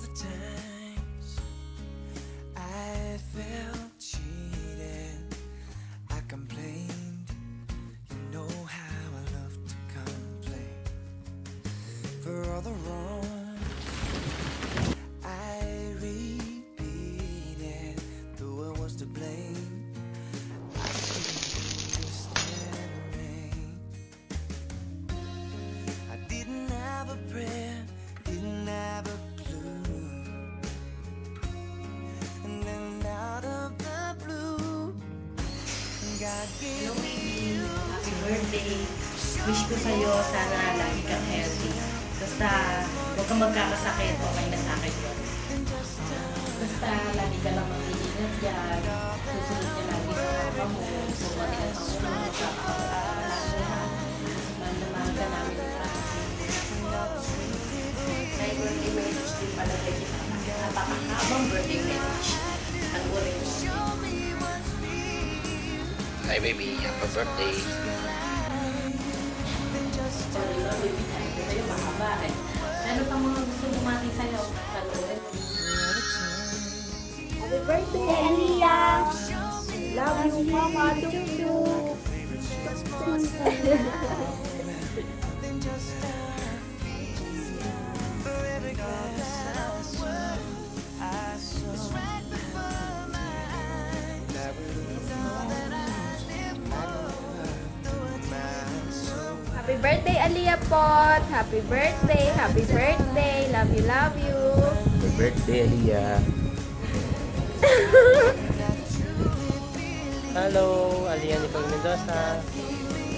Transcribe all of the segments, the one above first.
the times I felt cheated, I complained. You know how I love to complain. For all the wrongs I repeated, though I was to blame, I still just let it rain. I didn't have a prayer, didn't have a clue, and then out of the blue, God gave me you. Happy birthday. Wish ko sa'yo, sana lagi kang healthy. Basta, huwag kang magkakasakit, okay na sa akin yun. Basta, lagi ka lang mag-iingat dyan. Susunod ka lagi sa papa mo. Bumati ka sa ulo, magkakawala na. Mahal ka namin ni Francis. May birthday message din pala kay kita. Napakahabang birthday message. Ang ulit mo. Hi baby, happy birthday. Sorry, baby. Sa'yo, mahaba eh. Ano pa mga gusto bumati sa'yo? Kalulit. Happy birthday, Aliyah! Love you, Mama. Tuk-tuk. Happy birthday, Aliyah Pot! Happy birthday! Happy birthday! Love you, love you! Happy birthday, Aliyah. Hello, Aliyah ni Mendoza.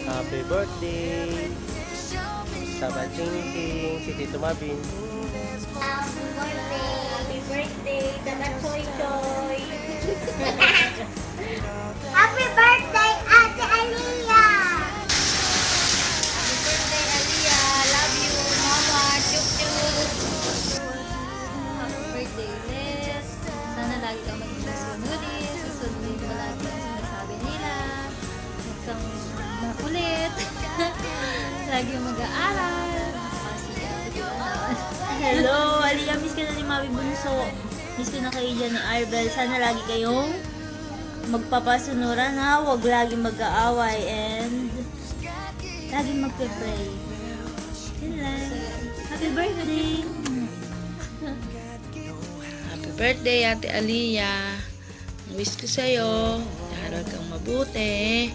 Happy birthday. Sabat Tingting, si Tito Mabin. Happy birthday! Happy birthday! Tata Choy Choy! Happy birthday, Ate Aliyah! Happy birthday, Aliyah! Love you, Mama! Chuk-chuk! Happy birthday, Les! Sana lagi kang maging susunodin. Susundin mo lagi ang sinasabi nila. Huwag kang makulit. Lagi yung mag-aaral. Hello, Aliyah, miss ka na ni Mami Bunso. Miss ko na kayo dyan ni Arbel. Sana lagi kayong magpapasunuran ha. Huwag laging mag-aaway and laging magpe-pray. Yun lang. Happy birthday! Happy birthday, Ate Aliyah. Ang wish ko sa'yo, lalo kang mabuti.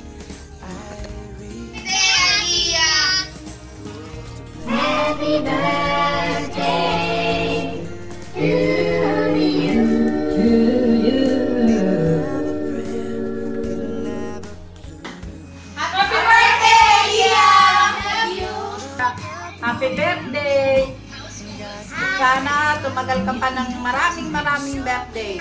Happy birthday to you. Happy birthday, Aliyah! Happy birthday! Sana tumagal ka pa ng maraming birthday.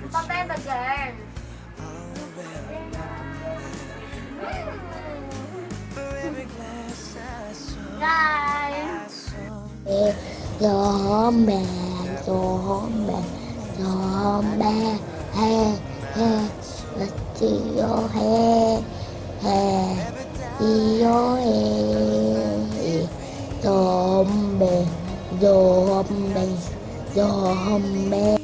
Papel ba dyan? Guys! Zombie, zombie, zombie, hey, hey, let's see your head, hey, your head, zombie, zombie, zombie.